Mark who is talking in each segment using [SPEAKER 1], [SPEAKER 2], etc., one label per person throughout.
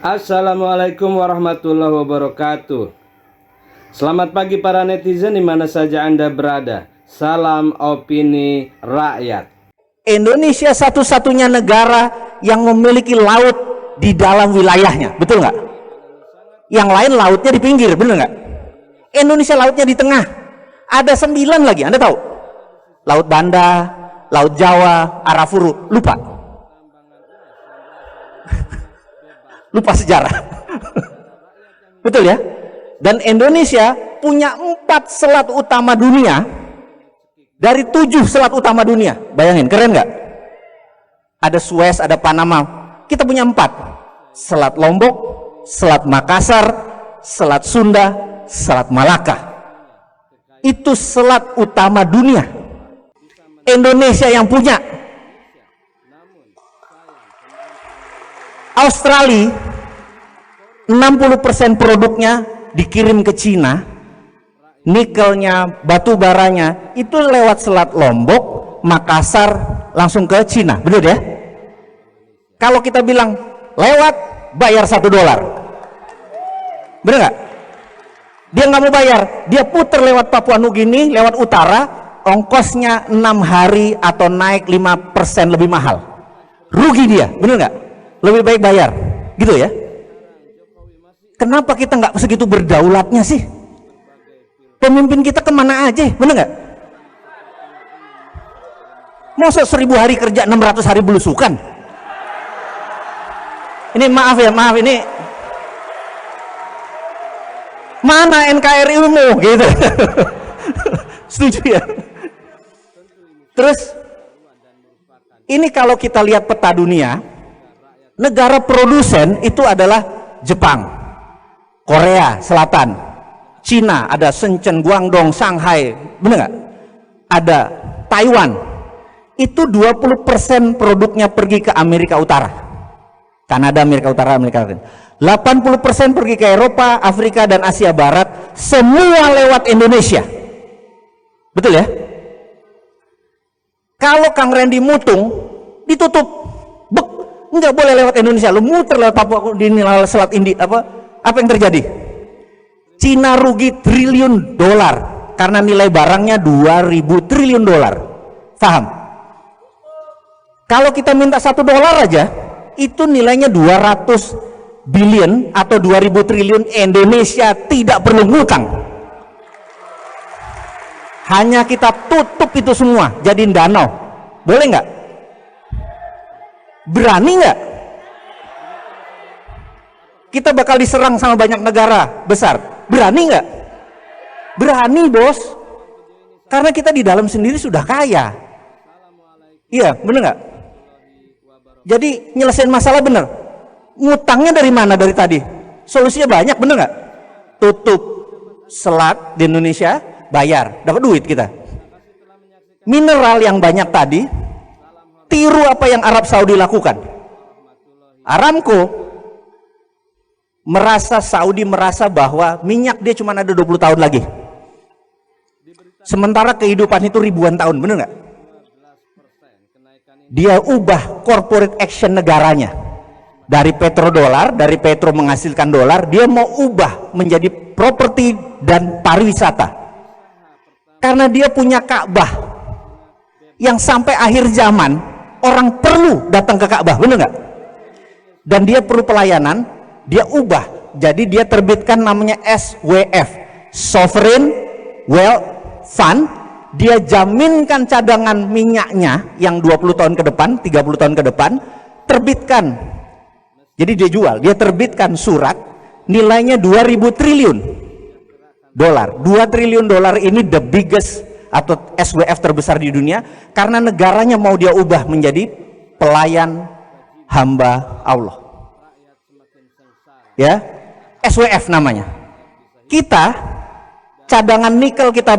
[SPEAKER 1] Assalamualaikum warahmatullahi wabarakatuh. Selamat pagi para netizen di mana saja Anda berada. Salam opini rakyat.
[SPEAKER 2] Indonesia satu-satunya negara yang memiliki laut di dalam wilayahnya, betul nggak? Yang lain lautnya di pinggir, betul nggak? Indonesia lautnya di tengah. Ada 9 lagi, Anda tahu? Laut Banda, Laut Jawa, Arafuru, lupa. Lupa sejarah. Betul ya? Dan Indonesia punya 4 selat utama dunia dari 7 selat utama dunia. Bayangin, keren nggak? Ada Suez, ada Panama. Kita punya 4. Selat Lombok, Selat Makassar, Selat Sunda, Selat Malaka. Itu selat utama dunia. Indonesia yang punya. Australia 60% produknya dikirim ke Cina, nikelnya, batu baranya itu lewat Selat Lombok, Makassar langsung ke Cina, benar ya? Kalau kita bilang lewat, bayar $1, benar nggak? Dia nggak mau bayar, dia puter lewat Papua Nugini, lewat utara, ongkosnya 6 hari atau naik 5% lebih mahal, rugi dia, benar nggak? Lebih baik bayar, gitu ya. Kenapa kita nggak segitu berdaulatnya sih? Pemimpin kita kemana aja, bener nggak? Masa 1000 hari kerja 600 hari belusukan? Ini maaf ya, ini mana NKRI-mu gitu. Setuju ya? Terus ini kalau kita lihat peta dunia, negara produsen itu adalah Jepang, Korea Selatan, Cina, ada Shenzhen, Guangdong, Shanghai, bener nggak? Ada Taiwan. Itu 20% produknya pergi ke Amerika Utara, Kanada, Amerika Utara, Amerika Latin. 80% pergi ke Eropa, Afrika, dan Asia Barat. Semua lewat Indonesia. Betul ya? Kalau Kang Randy mutung, ditutup. Nggak boleh lewat Indonesia, lu muter lewat Papua di Selat Indi, apa yang terjadi? Cina rugi $1 triliun karena nilai barangnya $2.000 triliun. Paham? Kalau kita minta $1 aja, itu nilainya 200 billion atau 2.000 triliun. Indonesia tidak perlu ngutang, hanya kita tutup itu semua, jadiin danau. Boleh nggak? Berani nggak? Kita bakal diserang sama banyak negara besar. Berani nggak? Berani, bos. Karena kita di dalam sendiri sudah kaya. Iya, bener nggak? Jadi nyelesain masalah bener. Ngutangnya dari mana dari tadi? Solusinya banyak, bener nggak? Tutup selat di Indonesia, bayar, dapat duit kita. Mineral yang banyak tadi, tiru apa yang Arab Saudi lakukan. Aramco Saudi merasa bahwa minyak dia cuma ada 20 tahun lagi, sementara kehidupan itu ribuan tahun, bener nggak? Dia ubah corporate action negaranya dari petrodolar, dari petro menghasilkan dolar, dia mau ubah menjadi properti dan pariwisata, karena dia punya Ka'bah yang sampai akhir zaman orang perlu datang ke Ka'bah, bener nggak? Dan dia perlu pelayanan, dia ubah, jadi dia terbitkan namanya SWF, Sovereign Wealth Fund. Dia jaminkan cadangan minyaknya yang 20 tahun ke depan, 30 tahun ke depan, terbitkan. Jadi dia jual, dia terbitkan surat, nilainya 2.000 triliun dolar. 2 triliun dolar ini the biggest atau SWF terbesar di dunia, karena negaranya mau dia ubah menjadi pelayan hamba Allah. Ya, SWF namanya. Kita cadangan nikel kita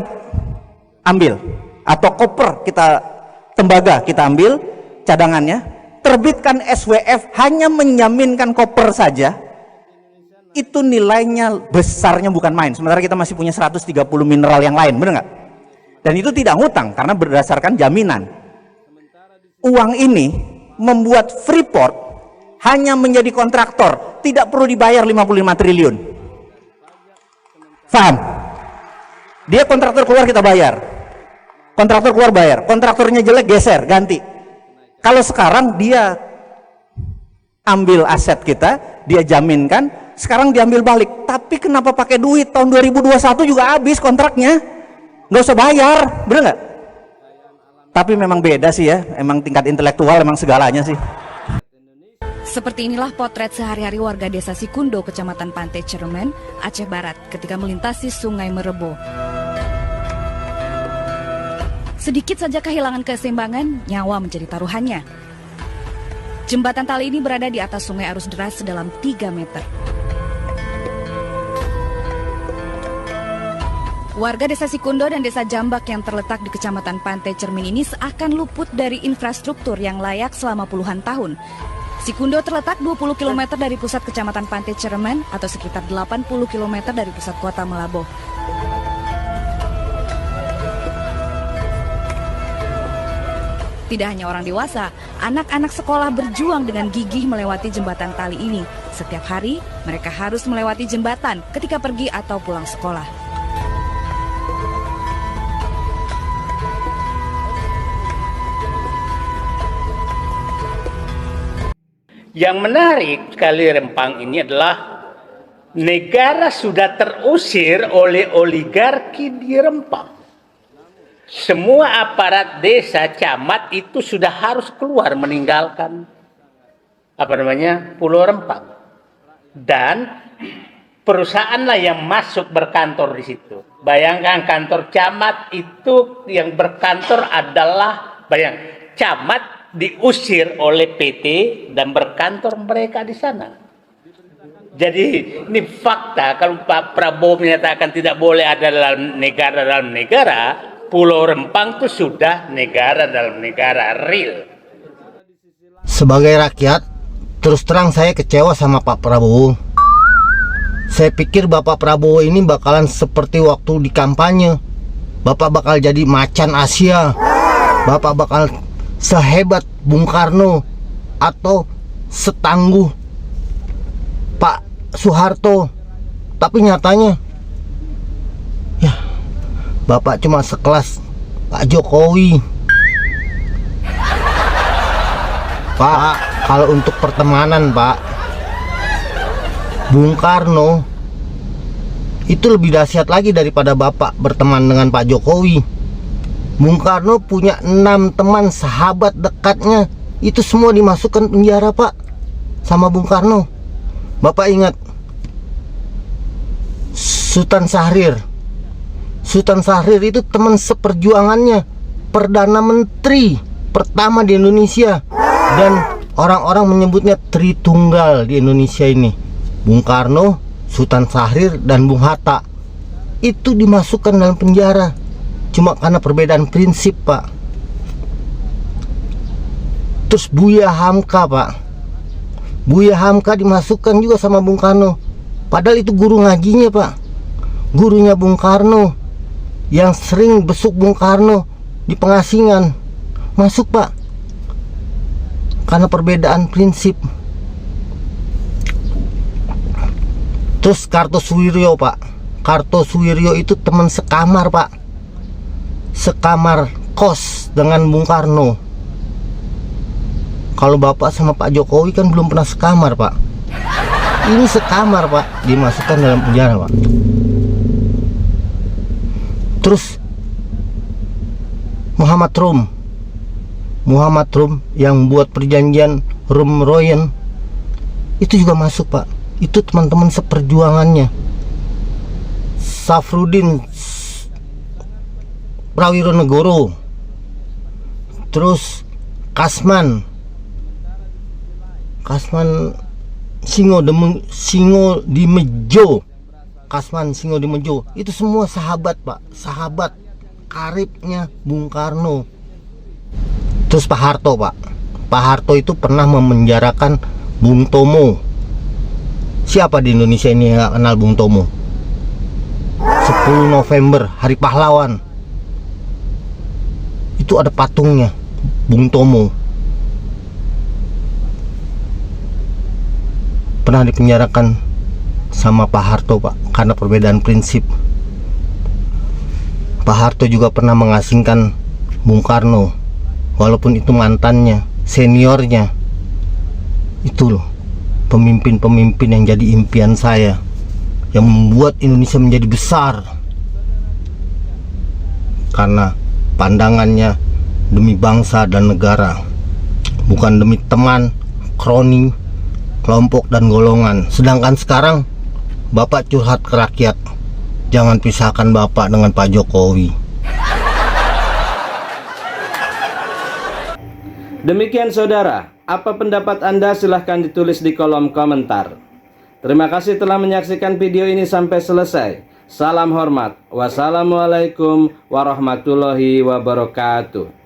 [SPEAKER 2] ambil, atau koper kita, tembaga kita ambil cadangannya, terbitkan SWF, hanya menjaminkan koper saja, itu nilainya besarnya bukan main. Sementara kita masih punya 130 mineral yang lain, bener nggak? Dan itu tidak ngutang karena berdasarkan jaminan. Uang ini membuat Freeport hanya menjadi kontraktor, tidak perlu dibayar 55 triliun. Paham? Dia kontraktor keluar, kita bayar. Kontraktor keluar, bayar. Kontraktornya jelek, geser, ganti. Kalau sekarang dia ambil aset kita, dia jaminkan, sekarang diambil balik. Tapi kenapa pakai duit? Tahun 2021 juga habis kontraknya, nggak usah bayar, bener nggak? Tapi memang beda sih ya, emang tingkat intelektual emang segalanya sih.
[SPEAKER 3] Seperti inilah potret sehari-hari warga desa Sikundo, Kecamatan Pantai Cermen, Aceh Barat ketika melintasi Sungai Merebo. Sedikit saja kehilangan keseimbangan, nyawa menjadi taruhannya. Jembatan tali ini berada di atas sungai arus deras sedalam 3 meter. Warga desa Sikundo dan desa Jambak yang terletak di Kecamatan Pantai Cermin ini seakan luput dari infrastruktur yang layak selama puluhan tahun. Sikundo terletak 20 km dari pusat Kecamatan Pantai Cermen atau sekitar 80 km dari pusat kota Melaboh. Tidak hanya orang dewasa, anak-anak sekolah berjuang dengan gigih melewati jembatan tali ini. Setiap hari, mereka harus melewati jembatan ketika pergi atau pulang sekolah.
[SPEAKER 4] Yang menarik kali Rempang ini adalah negara sudah terusir oleh oligarki di Rempang. Semua aparat desa, camat itu sudah harus keluar meninggalkan Pulau Rempang. Dan perusahaanlah yang masuk berkantor di situ. Bayangkan kantor camat itu yang berkantor adalah, camat diusir oleh PT dan berkantor mereka di sana. Jadi ini fakta. Kalau Pak Prabowo menyatakan tidak boleh ada dalam negara, Pulau Rempang itu sudah negara dalam negara real.
[SPEAKER 5] Sebagai rakyat, terus terang saya kecewa sama Pak Prabowo. Saya pikir Bapak Prabowo ini bakalan seperti waktu di kampanye. Bapak bakal jadi macan Asia. Bapak bakal sehebat Bung Karno atau setangguh Pak Soeharto. Tapi nyatanya, ya, Bapak cuma sekelas Pak Jokowi. Pak, kalau untuk pertemanan, Pak, Bung Karno itu lebih dahsyat lagi daripada Bapak berteman dengan Pak Jokowi. Bung Karno punya 6 teman sahabat dekatnya. Itu semua dimasukkan penjara, Pak, sama Bung Karno. Bapak ingat Sultan Syahrir. Sultan Syahrir itu teman seperjuangannya, Perdana Menteri pertama di Indonesia. Dan orang-orang menyebutnya Tritunggal di Indonesia ini. Bung Karno, Sultan Syahrir, dan Bung Hatta. Itu dimasukkan dalam penjara cuma karena perbedaan prinsip, Pak. Terus Buya Hamka, Pak. Buya Hamka dimasukkan juga sama Bung Karno. Padahal itu guru ngajinya, Pak. Gurunya Bung Karno, yang sering besuk Bung Karno di pengasingan. Masuk, Pak, karena perbedaan prinsip. Terus Kartosuwiryo, Pak. Kartosuwiryo itu teman sekamar, Pak. Sekamar kos dengan Bung Karno. Kalau Bapak sama Pak Jokowi kan belum pernah sekamar, Pak. Ini sekamar, Pak, dimasukkan dalam penjara, Pak. Terus Muhammad Rum yang buat perjanjian Rum-Royen itu juga masuk, Pak. Itu teman-teman seperjuangannya. Safruddin Prawironegoro. Terus Kasman Singo di Mejo. Kasman Singo di Mejo. Itu semua sahabat, Pak. Sahabat karibnya Bung Karno. Terus Pak Harto, Pak. Pak Harto itu pernah memenjarakan Bung Tomo. Siapa di Indonesia ini yang gak kenal Bung Tomo? 10 November, Hari Pahlawan. Itu ada patungnya, Bung Tomo. pernah dipenjarakan sama Pak Harto, Pak, karena perbedaan prinsip. Pak Harto juga pernah mengasingkan Bung Karno, walaupun itu mantannya, seniornya. Itu loh pemimpin-pemimpin yang jadi impian saya, yang membuat Indonesia menjadi besar karena pandangannya demi bangsa dan negara, bukan demi teman, kroni, kelompok dan golongan. Sedangkan sekarang Bapak curhat ke rakyat, jangan pisahkan Bapak dengan Pak Jokowi.
[SPEAKER 1] Demikian saudara, apa pendapat Anda? Silahkan ditulis di kolom komentar. Terima kasih telah menyaksikan video ini sampai selesai. Salam hormat. Wassalamualaikum warahmatullahi wabarakatuh.